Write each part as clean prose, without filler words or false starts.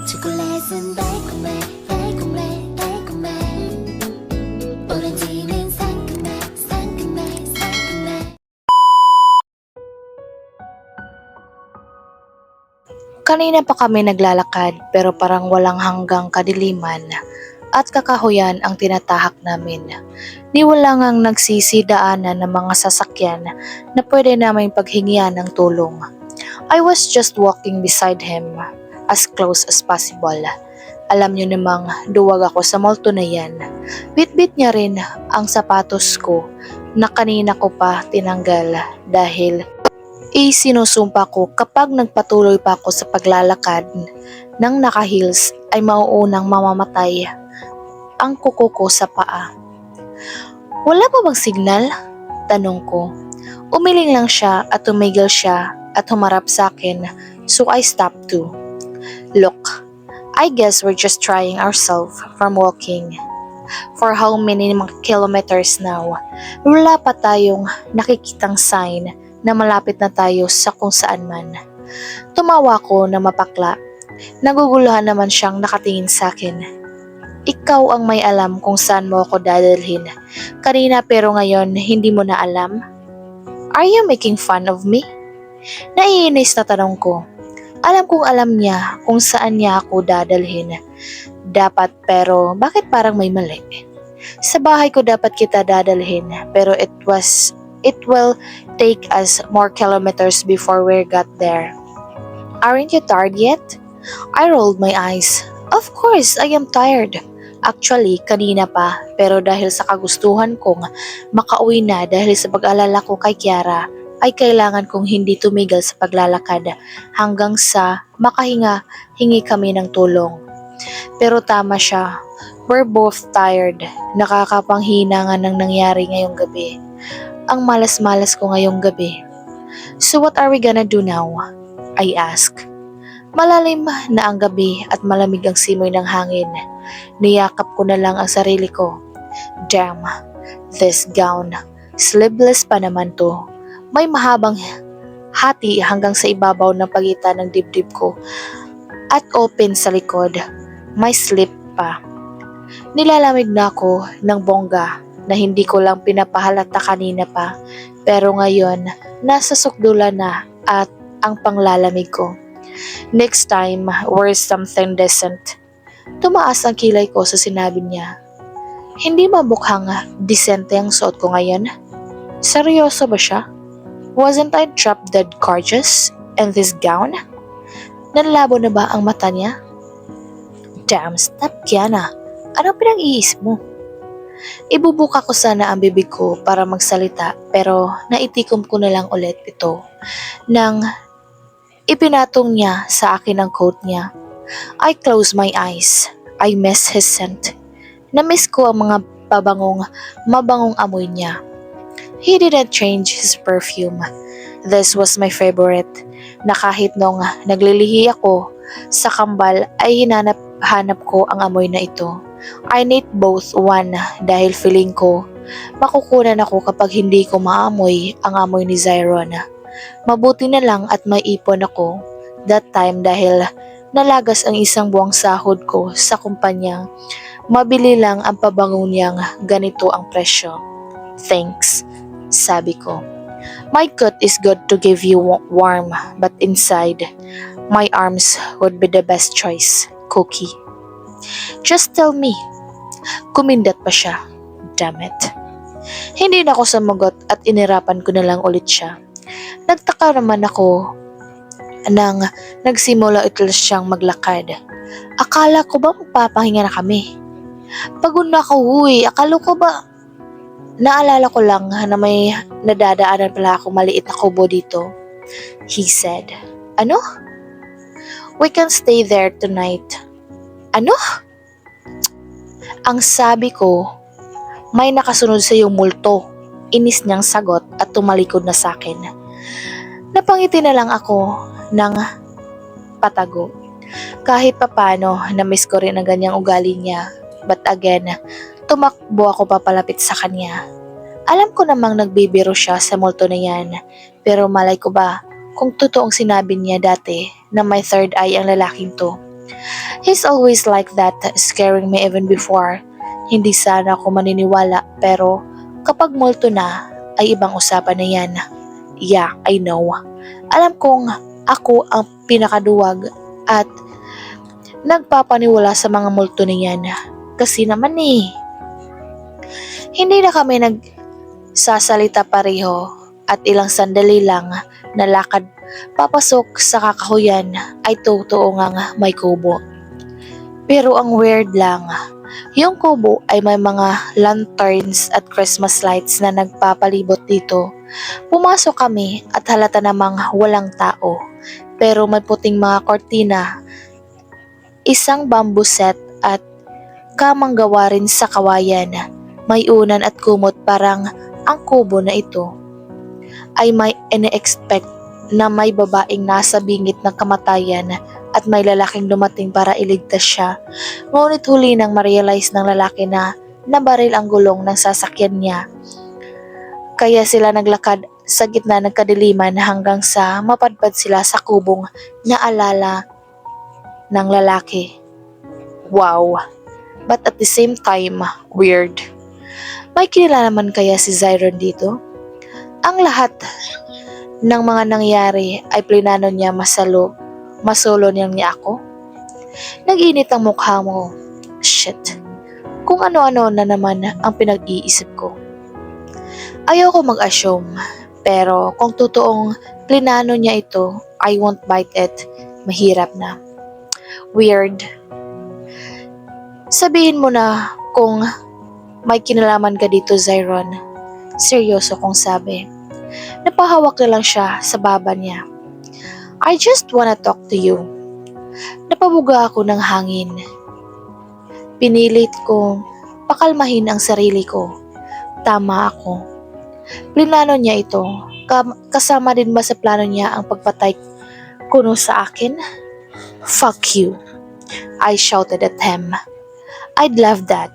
초콜릿은 달콤해 달콤해 달콤해 오렌지는 상큼해 상큼해 상큼해. Kanina pa kami naglalakad pero parang walang hanggang kadiliman at kakahuyan ang tinatahak namin. Ni wala ngang nagsisidaanan ng mga sasakyan na pwede naming paghingian ng tulong. I was just walking beside him as close as possible. Alam niyo namang duwag ako sa multo na yan. Bit-bit niya rin ang sapatos ko na kanina ko pa tinanggal dahil isinusumpa ko kapag nagpatuloy pa ako sa paglalakad ng naka-heels ay mauunang mamamatay ang kuko ko sa paa. Wala pa bang signal? Tanong ko. Umiling lang siya at tumigil siya at humarap sa akin so I stopped too. Look, I guess we're just trying ourselves from walking. For how many kilometers now? Wala pa tayong nakikitang sign na malapit na tayo sa kung saan man. Tumawa ko na mapakla. Naguguluhan naman siyang nakatingin sa akin. Ikaw ang may alam kung saan mo ako dadalhin. Kanina pero ngayon hindi mo na alam? Are you making fun of me? Naiinis na tanong ko. Alam kong alam niya kung saan niya ako dadalhin. Dapat pero bakit parang may mali? Sa bahay ko dapat kita dadalhin pero it will take us more kilometers before we got there. Aren't you tired yet? I rolled my eyes. Of course, I am tired. Actually, kanina pa, pero dahil sa kagustuhan kong makauwi na dahil sa pag-alala ko kay Kiara, ay kailangan kong hindi tumigil sa paglalakad hanggang sa hingi kami ng tulong. Pero tama siya, we're both tired. Nakakapanghina nga ng nangyari ngayong gabi. Ang malas-malas ko ngayong gabi. So what are we gonna do now? I ask. Malalim na ang gabi at malamig ang simoy ng hangin. Niyakap ko na lang ang sarili ko. Damn, this gown. Sleeveless pa naman to. May mahabang hati hanggang sa ibabaw ng pagitan ng dibdib ko. At open sa likod. May slip pa. Nilalamig na ako ng bongga na hindi ko lang pinapahalata kanina pa. Pero ngayon, nasa sukdulan na at ang panglalamig ko. Next time, wear something decent. Tumaas ang kilay ko sa sinabi niya. Hindi mabukhang disente ang suot ko ngayon. Seryoso ba siya? Wasn't I drop dead gorgeous in this gown? Nanlabo na ba ang mata niya? Damn, stop Kiana. Anong pinag-iisip mo? Ibubuka ko sana ang bibig ko para magsalita pero naitikom ko na lang ulit ito nang ipinatong niya sa akin ang coat niya. I close my eyes. I miss his scent. Namiss ko ang mga mabangong amoy niya. He didn't change his perfume. This was my favorite na kahit nung naglilihi ako sa kambal ay hanap ko ang amoy na ito. I need both one dahil feeling ko makukunan ako kapag hindi ko maamoy ang amoy ni Zyron. Mabuti na lang at may ipon ako that time dahil nalagas ang isang buwang sahod ko sa kumpanyang mabili lang ang pabango niyang ganito ang presyo. Thanks, sabi ko. My coat is good to give you warm but inside, my arms would be the best choice, Cookie. Just tell me. Kumindat pa siya. Damn it. Hindi na ako sumugot at inirapan ko na lang ulit siya. Nagtaka naman ako nang nagsimula ito siyang maglakad. Akala ko ba magpapahinga na kami? Pagod na ako, huy. Akala ko ba? Naalala ko lang na may nadadaanan pala ako maliit na kubo dito. He said, Ano? We can stay there tonight. Ano? Ang sabi ko, may nakasunod sa iyong multo. Inis niyang sagot at tumalikod na sa akin. Napangiti na lang ako ng patago. Kahit papano, na-miss ko rin ang ganyang ugali niya. But again, tumakbo ako papalapit sa kanya. Alam ko namang nagbibiro siya sa multo na yan. Pero malay ko ba kung totoong sinabi niya dati na may third eye ang lalaking to. He's always like that, scaring me even before. Hindi sana ako maniniwala pero kapag multo na ay ibang usapan na yan. Yeah, I know. Alam kong ako ang pinakaduwag at nagpapaniwala sa mga multo na yan. Kasi naman hindi na kami nagsasalita pareho at ilang sandali lang na lakad papasok sa kakahuyan ay totoo ngang may kubo. Pero ang weird lang, yung kubo ay may mga lanterns at Christmas lights na nagpapalibot dito. Pumasok kami at halata namang walang tao. Pero may puting mga kortina, isang bamboo set at kamang gawa rin sa kawayan. May unan at kumot, parang ang kubo na ito ay may ine-expect na may babaeng nasa bingit ng kamatayan at may lalaking dumating para iligtas siya. Ngunit huli nang ma-realize ng lalaki na nabaril ang gulong ng sasakyan niya. Kaya sila naglakad sa gitna ng kadiliman hanggang sa mapadpad sila sa kubong naalala ng lalaki. Wow! But at the same time, weird. May kinalaman kaya si Zyron dito? Ang lahat ng mga nangyari ay plinano niya masolo niya ako? Nag-init ang mukha mo. Shit. Kung ano-ano na naman ang pinag-iisip ko. Ayoko mag-assume, pero kung totoong plinano niya ito, I won't bite it. Mahirap na. Weird. Sabihin mo na kung may kinalaman ka dito, Zyron. Seryoso kong sabi. Napahawak na lang siya sa baba niya. I just wanna talk to you. Napabuga ako ng hangin. Pinilit kong pakalmahin ang sarili ko. Tama ako. Plinano niya ito. Kasama din ba sa plano niya ang pagpatay kuno sa akin? Fuck you. I shouted at him. I'd love that.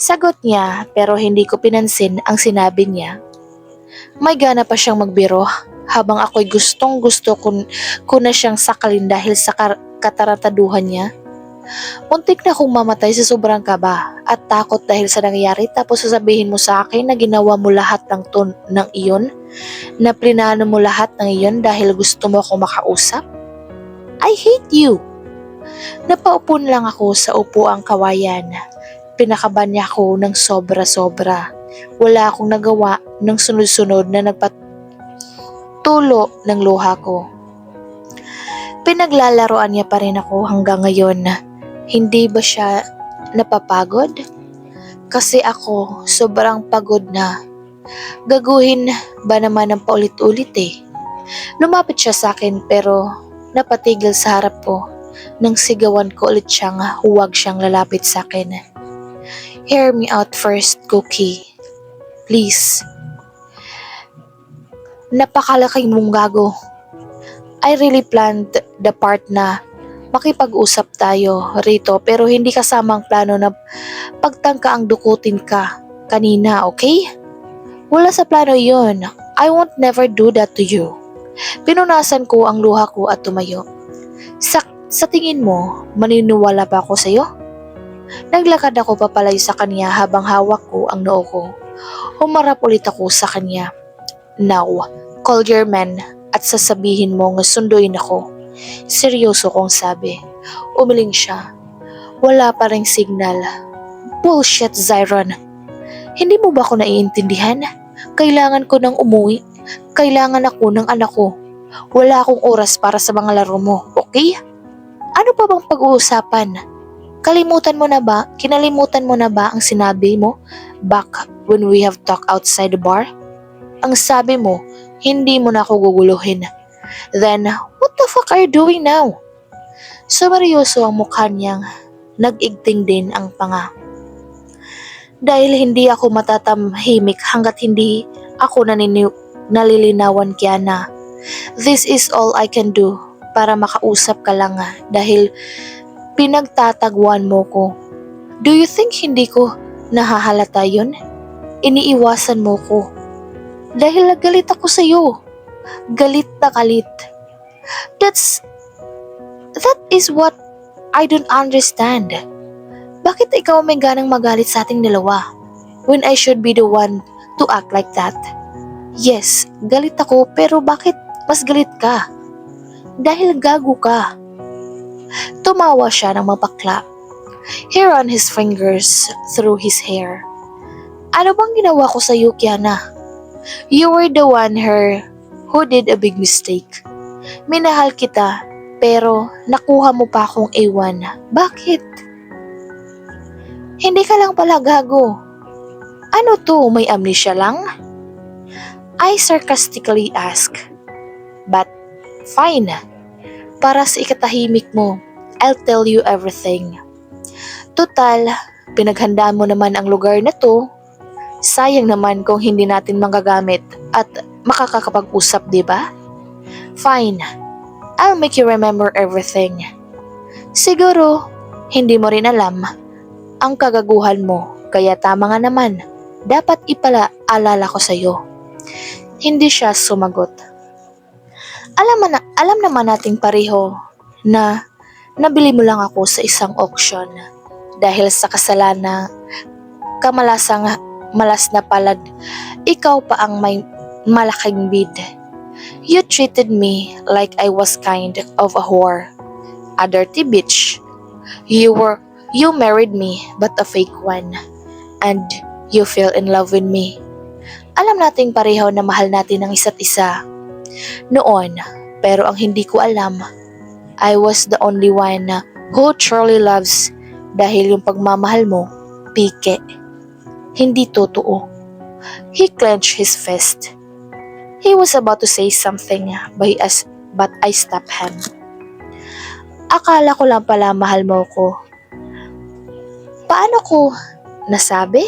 Sagot niya pero hindi ko pinansin ang sinabi niya. May gana pa siyang magbiro habang ako'y gustong gusto ko na siyang sakalin dahil sa katarantaduhan niya. Muntik na akong mamatay sa sobrang kaba at takot dahil sa nangyayari, tapos sasabihin mo sa akin na ginawa mo lahat ng iyon, na plinano mo lahat ng iyon dahil gusto mo akong makausap? I hate you! Napaupo lang ako sa upuang kawayan. Pinakaban niya ako ng sobra-sobra. Wala akong nagawa ng sunod-sunod na nagpatulo ng luha ko. Pinaglalaroan niya pa rin ako hanggang ngayon. Hindi ba siya napapagod? Kasi ako sobrang pagod na. Gaguhin ba naman ng paulit-ulit Lumapit siya sa akin pero napatigil sa harap ko nang sigawan ko ulit siyang huwag siyang lalapit sa akin. Hear me out first, Cookie. Please. Napakalaki mong gago. I really planned the part na makipag-usap tayo rito pero hindi kasama ang plano na pagtangka ang dukutin ka kanina, okay? Wala sa plano yun. I won't never do that to you. Pinunasan ko ang luha ko at tumayo. Sa tingin mo, maniniwala pa ako sa'yo? Naglakad ako papalayo sa kanya habang hawak ko ang noo ko. Humarap ulit ako sa kanya. Now, call your man at sasabihin mo nga sunduin ako. Seryoso kong sabi. Umiling siya. Wala pa ring signal. Bullshit, Zyron. Hindi mo ba ako naiintindihan? Kailangan ko ng umuwi. Kailangan ako ng anak ko. Wala akong oras para sa mga laro mo, okay? Ano pa bang pag-uusapan? Kinalimutan mo na ba ang sinabi mo back when we have talked outside the bar? Ang sabi mo, hindi mo na ako guguluhin. Then, what the fuck are you doing now? Sumeryoso ang mukha niyang nag-igting din ang panga. Dahil hindi ako matatamhimik hanggat hindi ako nalilinawan kaya na. This is all I can do para makausap ka lang dahil pinagtatagwan mo ko. Do you think hindi ko nahahalata yun? Iniiwasan mo ko. Dahil galit ako sa'yo. Galit na galit. That is what I don't understand. Bakit ikaw may ganang magalit sa ating dalawa? When I should be the one to act like that. Yes, galit ako pero bakit mas galit ka? Dahil gago ka. Tumawa siya ng mapakla. He ran his fingers through his hair. Ano bang ginawa ko sa iyo, Kiana? You were the one who did a big mistake. Minahal kita, pero nakuha mo pa akong iwan. Bakit? Hindi ka lang pala gago. Ano to, may amnesia lang? I sarcastically ask. But, fine. Para sa ikatahimik mo, I'll tell you everything. Tutal, pinaghandaan mo naman ang lugar na to. Sayang naman kung hindi natin magagamit at makakapag-usap, di ba? Fine. I'll make you remember everything. Siguro, hindi mo rin alam ang kagaguhan mo, kaya tama nga naman. Dapat ipaalala ko sa'yo. Hindi siya sumagot. Alam naman nating pareho na nabili mo lang ako sa isang auction dahil sa kamalasang malas na palad, ikaw pa ang may malaking bid. You treated me like I was kind of a whore, a dirty bitch. You married me but a fake one, and you fell in love with me. Alam nating pareho na mahal natin ang isa't isa noon, pero ang hindi ko alam, I was the only one who truly loves dahil yung pagmamahal mo, pike. Hindi totoo. He clenched his fist. He was about to say something but I stopped him. Akala ko lang pala mahal mo ko. Paano ko nasabi?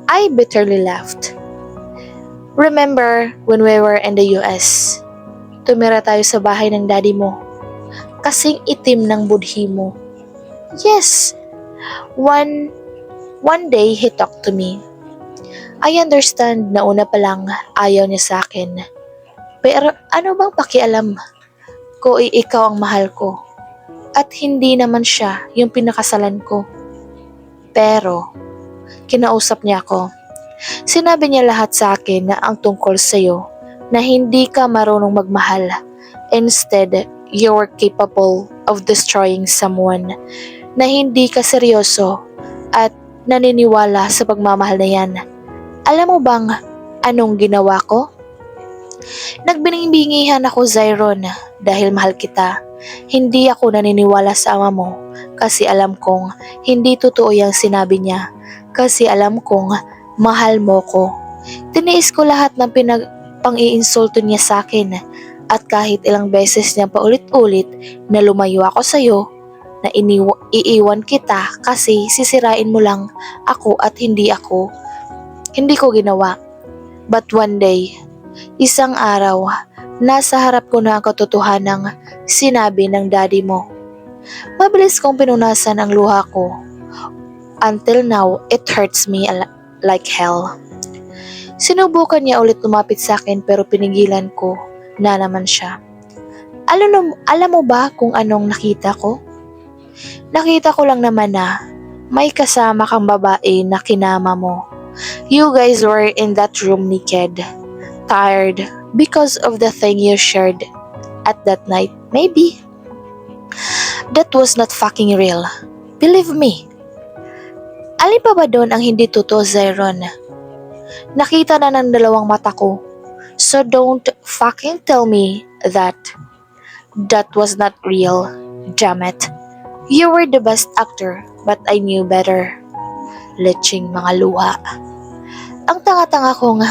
I bitterly laughed. Remember when we were in the US? Tumira tayo sa bahay ng daddy mo. Kasing itim ng budhi mo. Yes. One day he talked to me. I understand na una pa lang ayaw niya sa akin. Pero ano bang pakialam ko ikaw ang mahal ko? At hindi naman siya yung pinakasalan ko. Pero, kinausap niya ako. Sinabi niya lahat sa akin na ang tungkol sa'yo na hindi ka marunong magmahal. Instead, you were capable of destroying someone na hindi ka seryoso at naniniwala sa pagmamahal na yan. Alam mo bang anong ginawa ko? Nagbingi-bingihan ako, Zyron, dahil mahal kita. Hindi ako naniniwala sa ama mo kasi alam kong hindi totoo yung sinabi niya. Kasi alam kong mahal mo ko. Tiniis ko lahat ng pang-iinsulto niya sa akin at kahit ilang beses niya paulit-ulit na lumayo ako sa'yo, na iiwan kita kasi sisirain mo lang ako at hindi ko ginawa. But one day, isang araw, nasa harap ko na ang katotohanang sinabi ng daddy mo. Mabilis kong pinunasan ang luha ko. Until now, it hurts me like hell. Sinubukan niya ulit lumapit sa akin pero pinigilan ko na naman siya. Alam mo ba kung anong nakita ko? Nakita ko lang naman na may kasama kang babae na kinama mo. You guys were in that room naked, tired because of the thing you shared at that night. Maybe. That was not fucking real. Believe me. Alin pa ba doon ang hindi totoo, Zyron? Nakita na ng dalawang mata ko. So don't fucking tell me that was not real. Damn it. You were the best actor, but I knew better. Leching mga luha. Ang tanga-tanga kong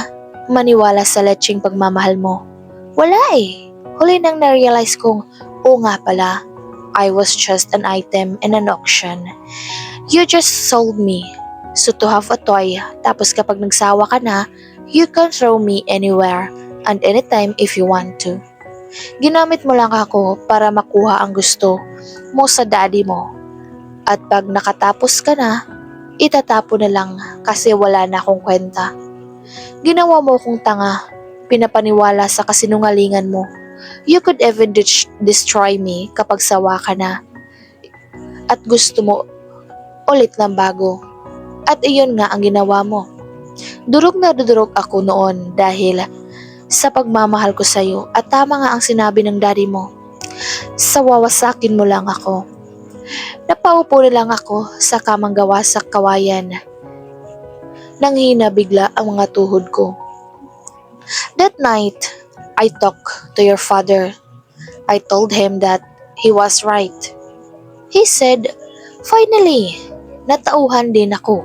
maniwala sa leching pagmamahal mo. Wala eh. Huli nang na-realize kong, nga pala, I was just an item in an auction. You just sold me. So to have a toy, tapos kapag nagsawa ka na, you can throw me anywhere and anytime if you want to. Ginamit mo lang ako para makuha ang gusto mo sa daddy mo. At pag nakatapos ka na, itatapo na lang kasi wala na akong kwenta. Ginawa mo kong tanga, pinapaniwala sa kasinungalingan mo. You could even destroy me kapag sawa ka na. at gusto mo ulit ng bago. At iyon nga ang ginawa mo. Durog na durog ako noon dahil sa pagmamahal ko sa'yo at tama nga ang sinabi ng daddy mo. Sa wawasakin mo lang ako. Napaupo na lang ako sa kamang gawa sa kawayan. Nanghina bigla ang mga tuhod ko. That night, I talked to your father. I told him that he was right. He said, finally, natauhan din ako.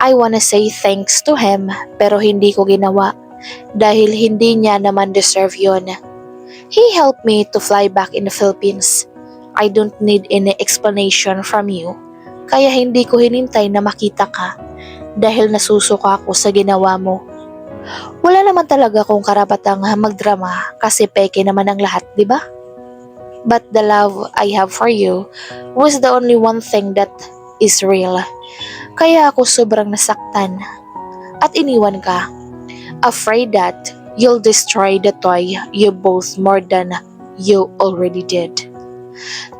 I wanna say thanks to him pero hindi ko ginawa dahil hindi niya naman deserve yon. He helped me to fly back in the Philippines. I don't need any explanation from you kaya hindi ko hinintay na makita ka dahil nasusuka ako sa ginawa mo. Wala naman talaga akong karapatang magdrama kasi peke naman ang lahat, di ba? But the love I have for you was the only one thing that is real. Kaya ako sobrang nasaktan at iniwan ka. Afraid that you'll destroy the toy you both more than you already did.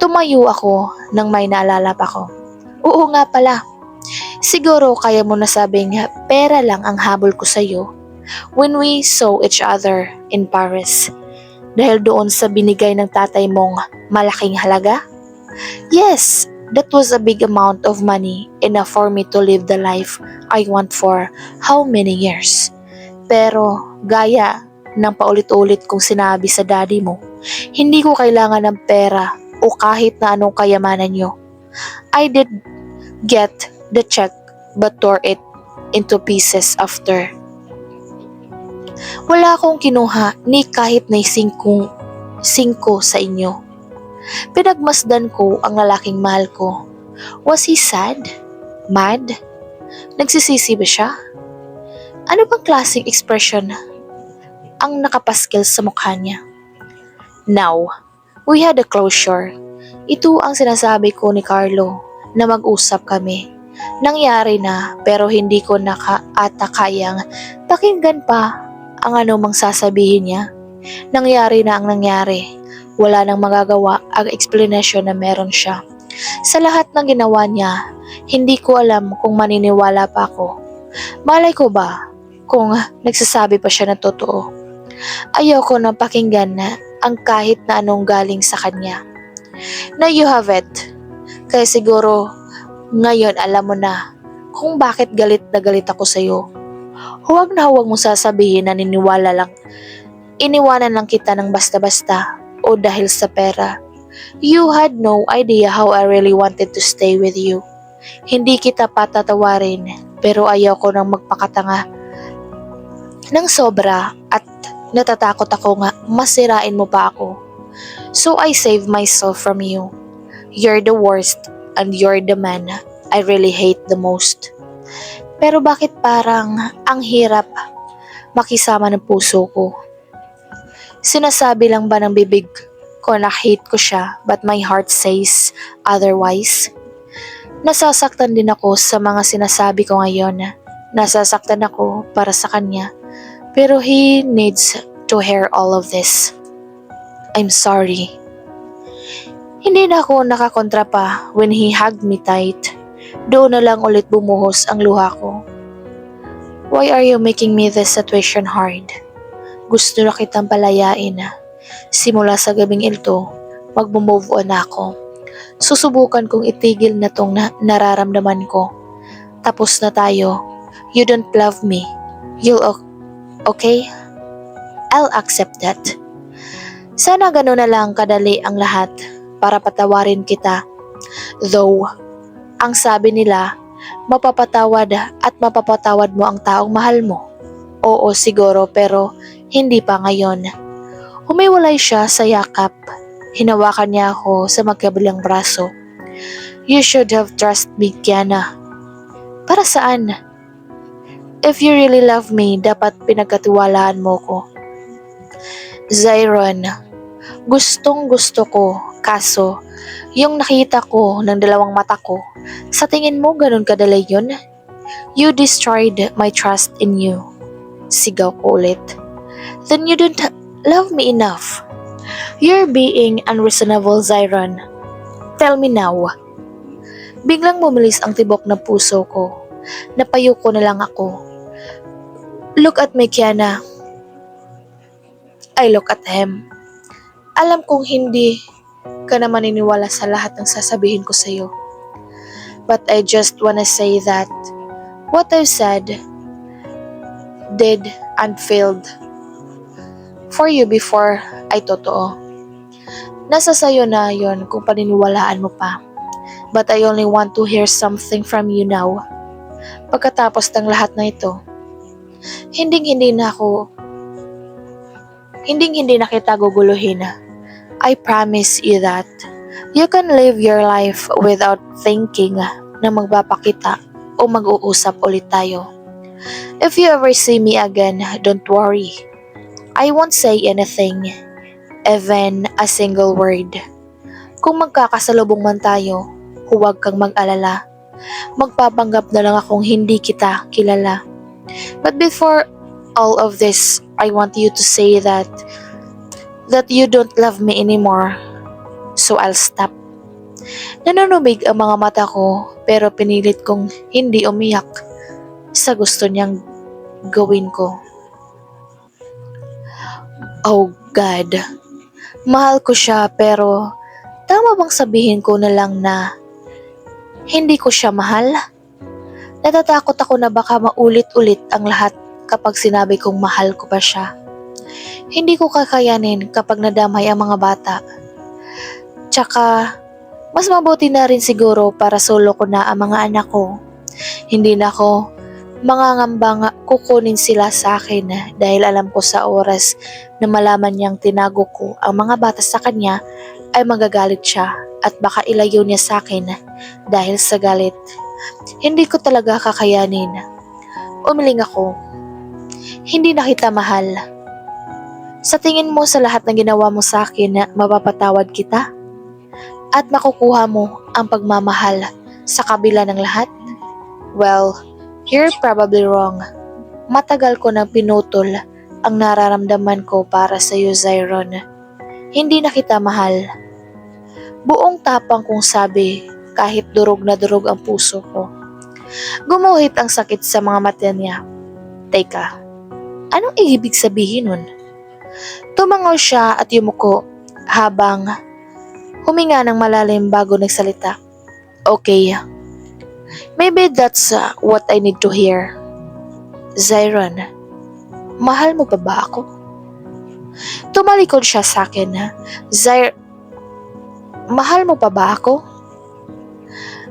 Tumayo ako nang may naalala pa ko. Oo nga pala, siguro kaya mo nasabing pera lang ang habol ko sa'yo when we saw each other in Paris. Dahil doon sa binigay ng tatay mong malaking halaga? Yes, that was a big amount of money enough for me to live the life I want for how many years. Pero gaya ng paulit-ulit kong sinabi sa daddy mo, hindi ko kailangan ng pera o kahit na anong kayamanan nyo. I did get the check but tore it into pieces after. Wala akong kinuha ni kahit na singko sa inyo. Pinagmasdan ko ang lalaking mahal ko. Was he sad? Mad? Nagsisisi ba siya? Ano bang klaseng expression ang nakapaskil sa mukha niya? Now, we had a closure. Ito ang sinasabi ko ni Carlo na mag-usap kami. Nangyari na pero hindi ko kayang pakinggan pa ang anumang sasabihin niya. Nangyari na ang nangyari. Wala nang magagawa ang explanation na meron siya. Sa lahat ng ginawa niya, hindi ko alam kung maniniwala pa ako. Malay ko ba kung nagsasabi pa siya ng totoo? Ayoko nang pakinggan na ang kahit na anong galing sa kanya. Now you have it. Kaya siguro ngayon alam mo na kung bakit galit na galit ako sa'yo. Huwag na huwag mong sasabihin na iniwanan lang kita ng basta-basta o dahil sa pera. You had no idea how I really wanted to stay with you. Hindi kita patatawarin pero ayaw ko nang magpakatanga ng sobra at natatakot ako nga masirain mo pa ako. So I saved myself from you. You're the worst and you're the man I really hate the most. Pero bakit parang ang hirap makisama ng puso ko? Sinasabi lang ba ng bibig ko na hate ko siya but my heart says otherwise? Nasasaktan din ako sa mga sinasabi ko ngayon. Nasasaktan ako para sa kanya pero he needs to hear all of this. I'm sorry. Hindi na ako nakakontra pa when he hugged me tight. Doon na lang ulit bumuhos ang luha ko. Why are you making me this situation hard? Gusto na kitang palayain. Simula sa gabing ito, mag-move on ako. Susubukan kong itigil na tong nararamdaman ko. Tapos na tayo. You don't love me. Okay? I'll accept that. Sana gano'n na lang kadali ang lahat para patawarin kita. Though, ang sabi nila, mapapatawad at mapapatawad mo ang taong mahal mo. Oo siguro pero hindi pa ngayon. Humiwalay siya sa yakap. Hinawakan niya ako sa magkabilang braso. You should have trusted me, Kiana. Para saan? If you really love me, dapat pinagkatiwalaan mo ko. Zyron, gustong gusto ko, kaso yung nakita ko ng dalawang mata ko, sa tingin mo ganun kadali yun? You destroyed my trust in you. Sigaw ko ulit. Then you don't love me enough. You're being unreasonable, Zyron. Tell me now, Biglang bumilis ang tibok ng puso ko. Napayuko na lang ako. Look at me, Kiana. I look at him. Alam kong hindi ka na maniniwala sa lahat ng sasabihin ko sa'yo. But I just wanna say that what I've said, did, and failed for you before ay totoo. Nasa sayo na yon kung paniniwalaan mo pa. But I only want to hear something from you now. Pagkatapos ng lahat na ito, hindi na kita guguluhin. I promise you that you can live your life without thinking na magpapakita o mag-uusap ulit tayo. If you ever see me again, don't worry. I won't say anything, even a single word. Kung magkakasalubong man tayo, huwag kang mag-alala. Magpapanggap na lang akong hindi kita kilala. But before all of this, I want you to say that you don't love me anymore. So I'll stop. Nananubig ang mga mata ko pero pinilit kong hindi umiyak sa gusto niyang gawin ko. Oh God, mahal ko siya pero tama bang sabihin ko na lang na hindi ko siya mahal? Natatakot ako na baka maulit-ulit ang lahat kapag sinabi kong mahal ko pa siya. Hindi ko kakayanin kapag nadamay ang mga bata. Tsaka, mas mabuti na rin siguro para solo ko na ang mga anak ko. Hindi na ako mangangambang kukunin sila sa akin dahil alam ko sa oras na malaman niyang tinago ko ang mga bata sa kanya ay magagalit siya at baka ilayo niya sa akin dahil sa galit. Hindi ko talaga kakayanin. Umiling ako. Hindi na kita mahal. Sa tingin mo sa lahat ng ginawa mo sa akin na mapapatawad kita? At makukuha mo ang pagmamahal sa kabila ng lahat? Well, you're probably wrong. Matagal ko nang pinutol ang nararamdaman ko para sa iyo, Zyron. Hindi na kita mahal. Buong tapang kong sabi kahit durog na durog ang puso ko. Gumuhit ang sakit sa mga mata niya. Teka, anong ibig sabihin nun? Tumangaw siya at yumuko habang huminga ng malalim bago nagsalita. Okay, maybe that's what I need to hear. Zyron, mahal mo pa ba ako? Tumalikod siya sa akin. Mahal mo pa ba ako?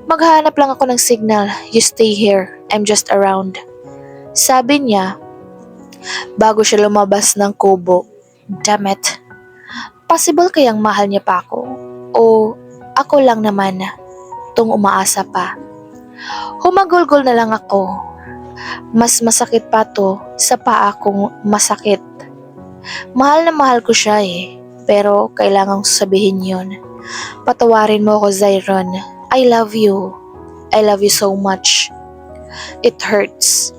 Maghanap lang ako ng signal. You stay here. I'm just around. Sabi niya bago siya lumabas ng kubo. Damn it. Possible kayang mahal niya pa ako? O ako lang naman tung umaasa pa? Humagulgol na lang ako. Mas masakit pa to sa paa kong masakit. Mahal na mahal ko siya pero kailangang sabihin yun. Patawarin mo ako, Zyron. I love you. I love you so much. It hurts.